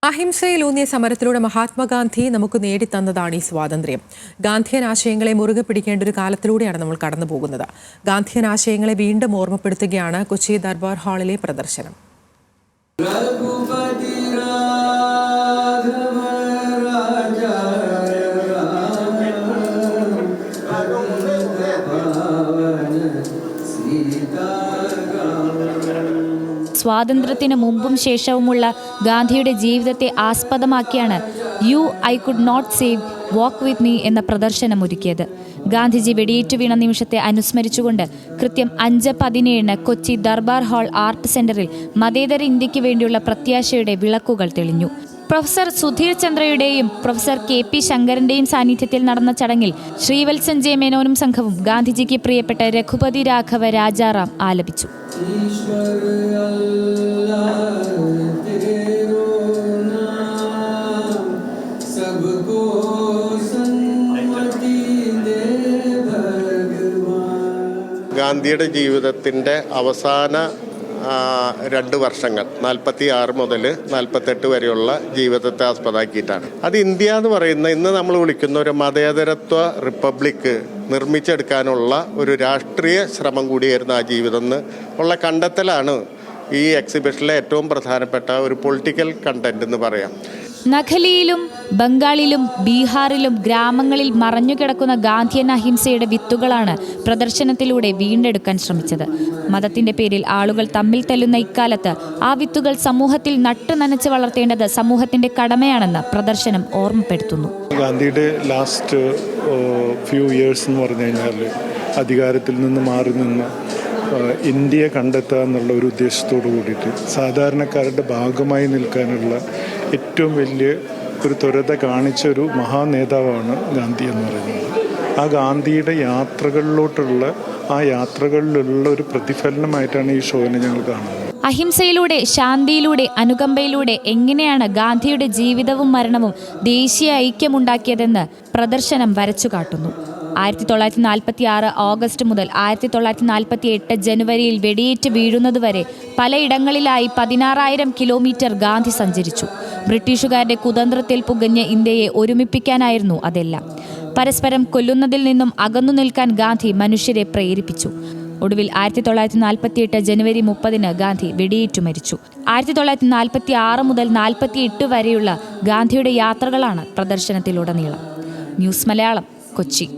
അഹിംസയിലൂന്നിയ സമരത്തിലൂടെ മഹാത്മാഗാന്ധി നമുക്ക് നേടിത്തന്നതാണ് ഈ സ്വാതന്ത്ര്യം. ഗാന്ധിയൻ ആശയങ്ങളെ മുറുകെ പിടിക്കേണ്ട ഒരു കാലത്തിലൂടെയാണ് നമ്മൾ കടന്നു പോകുന്നത്. ഗാന്ധിയൻ ആശയങ്ങളെ വീണ്ടും ഓർമ്മപ്പെടുത്തുകയാണ് കൊച്ചി ദർബാർ ഹാളിലെ പ്രദർശനം. സ്വാതന്ത്ര്യത്തിന് മുമ്പും ശേഷവുമുള്ള ഗാന്ധിയുടെ ജീവിതത്തെ ആസ്പദമാക്കിയാണ് you I could not save walk with me എന്ന പ്രദർശനം ഒരുക്കിയത്. ഗാന്ധിജി വെടിയേറ്റു വീണ നിമിഷത്തെ അനുസ്മരിച്ചുകൊണ്ട് കൃത്യം 5:17 കൊച്ചി ദർബാർ ഹാൾ ആർട്ട് സെന്ററിൽ മതേതര ഇന്ത്യക്ക് വേണ്ടിയുള്ള പ്രത്യാശയുടെ വിളക്കുകൾ തെളിഞ്ഞു. പ്രൊഫസർ സുധീർ ചന്ദ്രയുടെയും പ്രൊഫസർ KP ശങ്കരന്റെയും സാന്നിധ്യത്തിൽ നടന്ന ചടങ്ങിൽ ശ്രീവത്സൻ ജെ മേനോനും സംഘവും ഗാന്ധിജിക്ക് പ്രിയപ്പെട്ട രഘുപതി രാഘവ രാജാറാം ആലപിച്ചു. ഗാന്ധിയുടെ ജീവിതത്തിൻ്റെ അവസാന 2 വർഷങ്ങൾ 46 മുതൽ 48 വരെയുള്ള ജീവിതത്തെ ആസ്പദമാക്കിയിട്ടാണ്. അത് ഇന്ത്യ എന്ന് പറയുന്ന ഇന്ന് നമ്മൾ വിളിക്കുന്ന ഒരു മതേതരത്വ റിപ്പബ്ലിക്ക് നിർമ്മിച്ചെടുക്കാനുള്ള ഒരു രാഷ്ട്രീയ ശ്രമം കൂടിയായിരുന്നു ആ ജീവിതം എന്ന് ഉള്ള കണ്ടെത്തലാണ് ഈ എക്സിബിഷനിലെ ഏറ്റവും പ്രധാനപ്പെട്ട ഒരു പൊളിറ്റിക്കൽ കണ്ടന്റ് എന്ന് പറയാം. നഖലിയിലും ബംഗാളിലും ബീഹാറിലും ഗ്രാമങ്ങളിൽ മറഞ്ഞുകിടക്കുന്ന ഗാന്ധിയൻ അഹിംസയുടെ വിത്തുകളാണ് പ്രദർശനത്തിലൂടെ വീണ്ടെടുക്കാൻ ശ്രമിച്ചത്. മതത്തിന്റെ പേരിൽ ആളുകൾ തമ്മിൽ തല്ലുന്ന ഇക്കാലത്ത് ആ വിത്തുകൾ സമൂഹത്തിൽ നട്ടുനനച്ച് വളർത്തേണ്ടത് സമൂഹത്തിന്റെ കടമയാണെന്ന് പ്രദർശനം ഓർമ്മപ്പെടുത്തുന്നു. ഗാന്ധിയുടെ ലാസ്റ്റ് ഫ്യൂ ഇയേഴ്സ് എന്ന് പറഞ്ഞു കഴിഞ്ഞാൽ അധികാരത്തിൽ നിന്ന് മാറി നിന്ന് ഇന്ത്യയെ കണ്ടെത്തുക എന്നുള്ള ഒരു ഉദ്ദേശത്തോടു കൂടിയിട്ട് സാധാരണക്കാരുടെ ഭാഗമായി നിൽക്കാനുള്ള ഏറ്റവും വലിയ ഒരു ത്വരത കാണിച്ച ഒരു മഹാനേതാവാണ് ഗാന്ധി എന്ന് പറയുന്നത്. ആ ഗാന്ധിയുടെ യാത്രകളിലുള്ള ഒരു പ്രതിഫലനമായിട്ടാണ് ഈ ഷോയിനെ ഞങ്ങൾ കാണുന്നത്. അഹിംസയിലൂടെ, ശാന്തിയിലൂടെ, അനുകമ്പയിലൂടെ എങ്ങനെയാണ് ഗാന്ധിയുടെ ജീവിതവും മരണവും ദേശീയ ഐക്യമുണ്ടാക്കിയതെന്ന് പ്രദർശനം വരച്ചു കാട്ടുന്നു. 1946 ഓഗസ്റ്റ് മുതൽ 1948 ജനുവരിയിൽ വെടിയേറ്റ് വീഴുന്നതുവരെ പലയിടങ്ങളിലായി 16,000 കിലോമീറ്റർ ഗാന്ധി സഞ്ചരിച്ചു. ബ്രിട്ടീഷുകാരുടെ കുതന്ത്രത്തിൽ പുകഞ്ഞ ഇന്ത്യയെ ഒരുമിപ്പിക്കാനായിരുന്നു അതെല്ലാം. പരസ്പരം കൊല്ലുന്നതിൽ നിന്നും അകന്നു നിൽക്കാൻ ഗാന്ധി മനുഷ്യരെ പ്രേരിപ്പിച്ചു. ഒടുവിൽ 1948 ജനുവരി 30 ഗാന്ധി വെടിയേറ്റു മരിച്ചു. 1946 മുതൽ 48 വരെയുള്ള ഗാന്ധിയുടെ യാത്രകളാണ് പ്രദർശനത്തിലുടനീളം. ന്യൂസ് മലയാളം, കൊച്ചി.